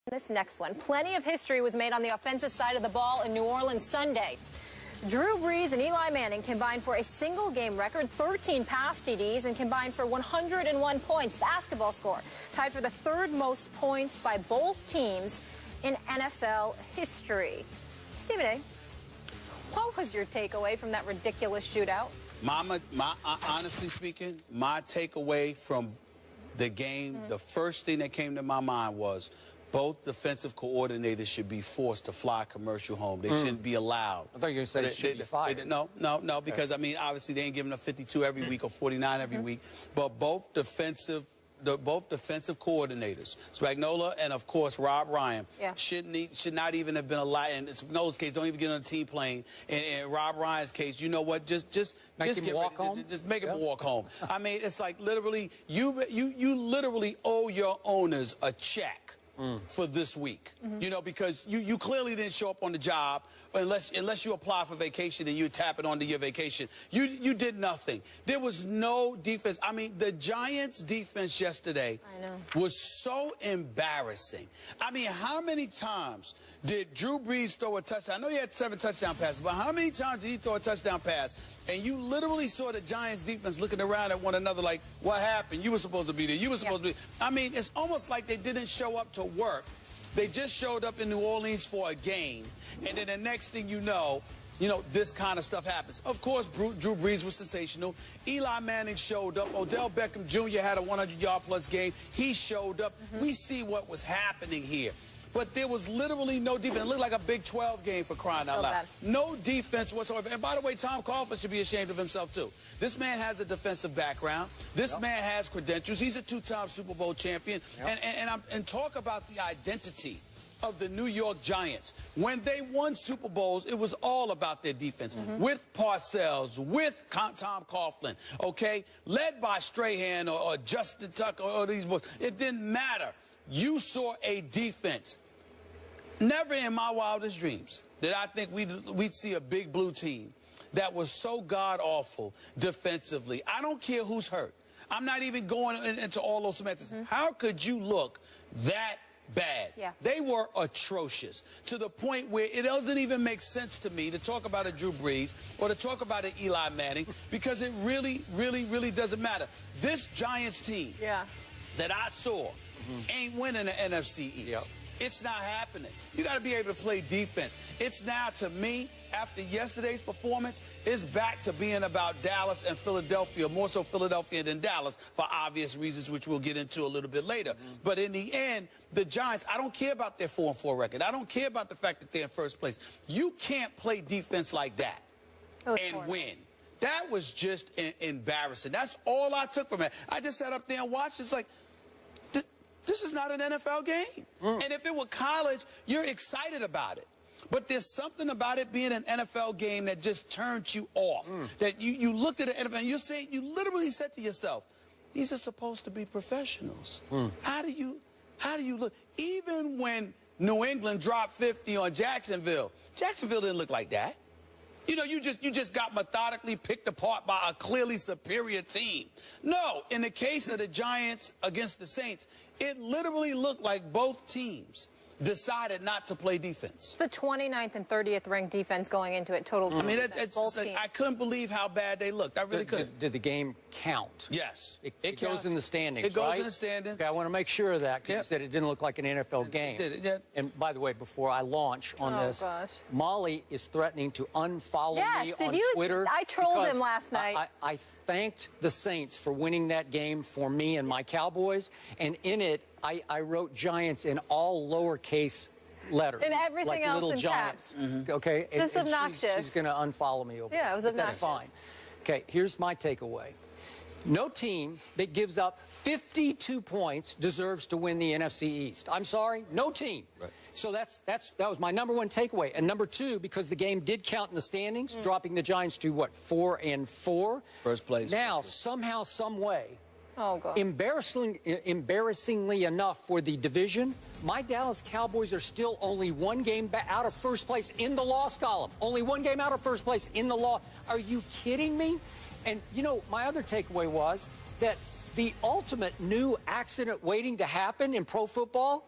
This next one. Plenty of history was made on the offensive side of the ball in New Orleans Sunday. Drew Brees and Eli Manning combined for a single-game record, 13 pass TDs, and combined for 101 points. Basketball score tied for the third most points by both teams in NFL history. Stephen A., what was your takeaway from that ridiculous shootout? Honestly speaking, my takeaway from the game, the first thing that came to my mind was both defensive coordinators should be forced to fly commercial home. They shouldn't be allowed. I thought you were going to say they should be fired. No, because, I mean, obviously they ain't giving up 52 every week or 49 every week. But both defensive coordinators, Spagnuolo and, of course, Rob Ryan, should not even have been allowed. In Spagnuolo's case, don't even get on a team plane. In Rob Ryan's case, you know what? Just make him walk home. I mean, it's like literally, you literally owe your owners a check for this week, you know, because you clearly didn't show up on the job unless you apply for vacation and you tap it onto your vacation. You did nothing. There was no defense. I mean, the Giants' defense yesterday was so embarrassing. I mean, how many times did Drew Brees throw a touchdown? I know he had 7 touchdown passes, but how many times did he throw a touchdown pass? And you literally saw the Giants' defense looking around at one another like, what happened? You were supposed to be there. You were supposed to be. I mean, it's almost like they didn't show up to work. They just showed up in New Orleans for a game. And then the next thing you know, this kind of stuff happens. Of course, Drew Brees was sensational. Eli Manning showed up. Odell Beckham Jr. had a 100-yard-plus game. He showed up. We see what was happening here. But there was literally no defense. It looked like a Big 12 game, for crying out loud. No defense whatsoever. And by the way, Tom Coughlin should be ashamed of himself, too. This man has a defensive background. This man has credentials. He's a 2-time Super Bowl champion. And talk about the identity of the New York Giants. When they won Super Bowls, it was all about their defense. With Parcells, with Tom Coughlin, okay? Led by Strahan or Justin Tucker or these boys. It didn't matter. You saw a defense. Never in my wildest dreams did I think we'd see a big blue team that was so god-awful defensively. I don't care who's hurt. I'm not even going into all those semantics. How could you look that bad? They were atrocious to the point where it doesn't even make sense to me to talk about a Drew Brees or to talk about an Eli Manning because it really, really, really doesn't matter. This Giants team that I saw ain't winning the NFC East. It's not happening. You got to be able to play defense. It's now, to me, after yesterday's performance, it's back to being about Dallas and Philadelphia, more so Philadelphia than Dallas for obvious reasons, which we'll get into a little bit later. But in the end, the Giants, I don't care about their 4-4 record. I don't care about the fact that they're in first place. You can't play defense like that and win. That was just embarrassing. That's all I took from it. I just sat up there and watched. It's like, this is not an NFL game. And if it were college, you're excited about it. But there's something about it being an NFL game that just turns you off. That you looked at the NFL and you literally said to yourself, these are supposed to be professionals. How do you look? Even when New England dropped 50 on Jacksonville didn't look like that. You know, you just got methodically picked apart by a clearly superior team. No, in the case of the Giants against the Saints, it literally looked like both teams decided not to play defense. The 29th and 30th ranked defense going into it, total. I mean, it's like, I couldn't believe how bad they looked. I really couldn't. Did the game count? Yes. It goes in the standings, It goes in the standings. Okay, I want to make sure of that because you said it didn't look like an NFL game. It did. And by the way, before I launch on this, Molly is threatening to unfollow me on Twitter. I trolled him last night. I thanked the Saints for winning that game for me and my Cowboys, and in it, I wrote Giants in all lowercase letters. And everything like else little in Giants. caps. Okay? Just obnoxious. She's going to unfollow me over it was obnoxious. That's fine. Okay, here's my takeaway. No team that gives up 52 points deserves to win the NFC East. I'm sorry, no team. Right. So that was my #1 takeaway. And #2, because the game did count in the standings, dropping the Giants to, what, 4-4? First place. Now, somehow, some way, God. Embarrassingly enough for the division, my Dallas Cowboys are still only one game out of first place in the loss column. Only one game out of first place in the loss. Are you kidding me? And, you know, my other takeaway was that the ultimate new accident waiting to happen in pro football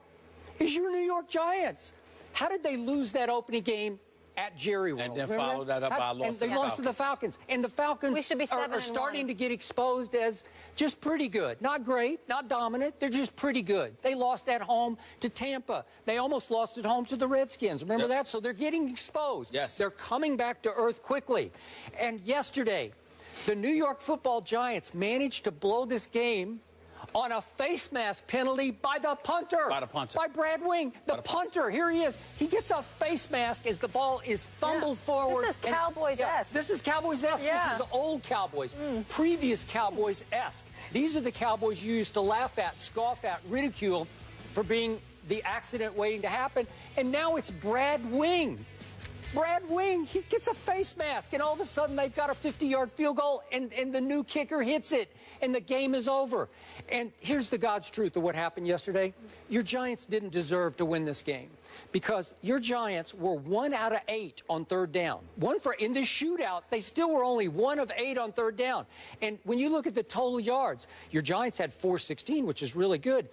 is your New York Giants. How did they lose that opening game at Jerry World? And then follow that up by a loss and they lost to the Falcons. And the Falcons are starting to get exposed as just pretty good. Not great, not dominant. They're just pretty good. They lost at home to Tampa. They almost lost at home to the Redskins. Remember that? So they're getting exposed. Yes. They're coming back to earth quickly. And yesterday, the New York Football Giants managed to blow this game on a face mask penalty by the punter. By the punter. By Brad Wing. The punter. Here he is. He gets a face mask as the ball is fumbled forward. This is Cowboys-esque. This is Cowboys-esque. Yeah. This is old Cowboys. Previous Cowboys-esque. These are the Cowboys you used to laugh at, scoff at, ridicule for being the accident waiting to happen. And now it's Brad Wing. Brad Wing, he gets a face mask, and all of a sudden they've got a 50-yard field goal, and the new kicker hits it, and the game is over. And here's the God's truth of what happened yesterday. Your Giants didn't deserve to win this game because your Giants were 1 out of 8 on third down. In this shootout, they still were only 1 of 8 on third down. And when you look at the total yards, your Giants had 416, which is really good.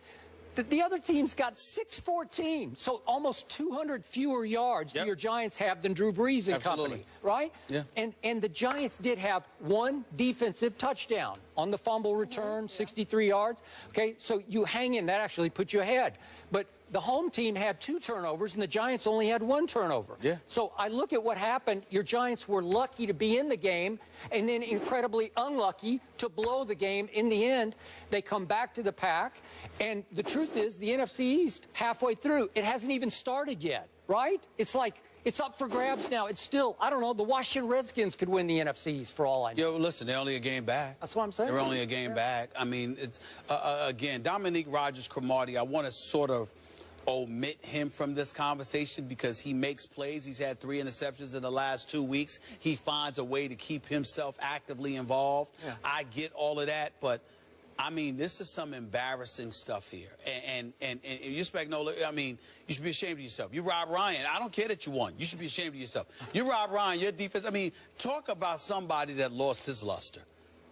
The other team's got 614, so almost 200 fewer yards do your Giants have than Drew Brees and company, right? Yeah. And the Giants did have 1 defensive touchdown on the fumble return, 63 yards. Okay, so you hang in. That actually put you ahead. But the home team had 2 turnovers, and the Giants only had 1 turnover. Yeah. So I look at what happened. Your Giants were lucky to be in the game, and then incredibly unlucky to blow the game. In the end, they come back to the pack, and the truth is, the NFC East, halfway through, it hasn't even started yet, right? It's like, it's up for grabs now. It's still, I don't know, the Washington Redskins could win the NFC East for all I know. Yo, listen, they're only a game back. That's what I'm saying. They're only a game back. I mean, it's, again, Dominique Rodgers-Cromartie, I want to sort of omit him from this conversation because he makes plays. He's had 3 interceptions in the last 2 weeks. He finds a way to keep himself actively involved. Yeah. I get all of that, but I mean, this is some embarrassing stuff here. And you Spagnola, I mean, you should be ashamed of yourself. You Rob Ryan. I don't care that you won. You should be ashamed of yourself. You Rob Ryan, your defense. I mean, talk about somebody that lost his luster.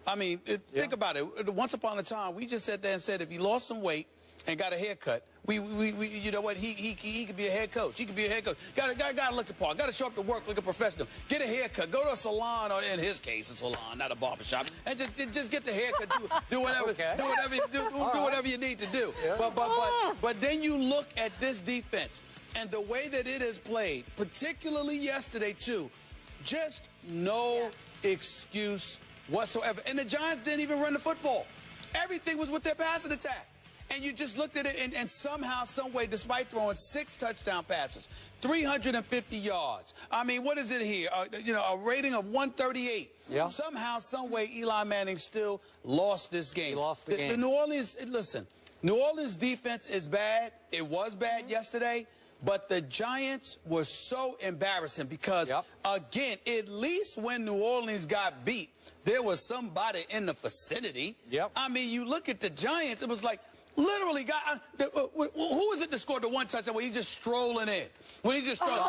I mean, think about it. Once upon a time, we just sat there and said if he lost some weight and got a haircut, you know what, he could be a head coach. He could be a head coach. Gotta look the part. Gotta show up to work, look a professional. Get a haircut. Go to a salon, or in his case, a salon, not a barbershop, and just get the haircut. Do whatever. Okay. Do whatever you need to do. Yeah. But then you look at this defense and the way that it has played, particularly yesterday too. Just no excuse whatsoever. And the Giants didn't even run the football. Everything was with their passing attack. And you just looked at it, and somehow, some way, despite throwing 6 touchdown passes, 350 yards. I mean, what is it here? You know, a rating of 138. Yeah. Somehow, some way, Eli Manning still lost this game. He lost the game. The New Orleans, listen, New Orleans defense is bad. It was bad yesterday. But the Giants were so embarrassing because, again, at least when New Orleans got beat, there was somebody in the vicinity. Yep. I mean, you look at the Giants, it was like, literally, who was it that scored the 1 touchdown when he's just strolling in? When he just strolling,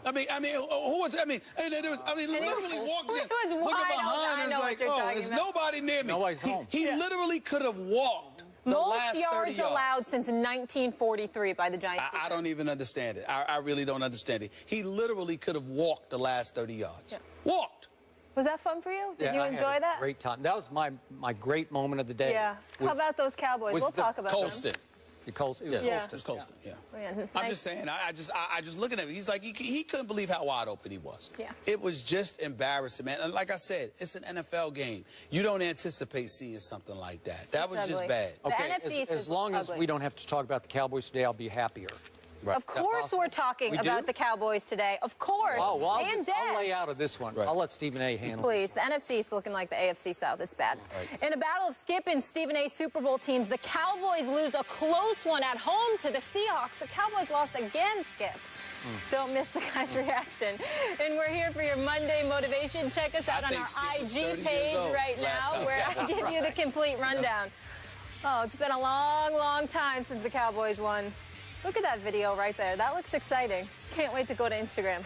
I mean, who was it? I mean, literally walking in, looking behind, and it's like, oh, there's nobody near me. Nobody's home. He literally could have walked the last 30 yards. Most yards allowed since 1943 by the Giants. I don't even understand it. I really don't understand it. He literally could have walked the last 30 yards. Yeah. Walked. Was that fun for you? Did you enjoy that? Great time. That was my great moment of the day. Yeah. How about those Cowboys? We'll talk about Colston. them. Colston. It was Colston. Yeah. I'm just saying. I just looking at him. He's like he couldn't believe how wide open he was. Yeah. It was just embarrassing, man. And like I said, it's an NFL game. You don't anticipate seeing something like that. That was just bad. Okay. As long as we don't have to talk about the Cowboys today, I'll be happier. Right. Of course we're talking about the Cowboys today. Of course. Oh, well, I'll lay out of this one. Right. I'll let Stephen A. handle it. Please. The NFC is looking like the AFC South. It's bad. Right. In a battle of Skip and Stephen A.'s Super Bowl teams, the Cowboys lose a close one at home to the Seahawks. The Cowboys lost again, Skip. Don't miss the guy's reaction. And we're here for your Monday motivation. Check us out on our IG page right now where I give you the complete rundown. Oh, it's been a long, long time since the Cowboys won. Look at that video right there. That looks exciting. Can't wait to go to Instagram.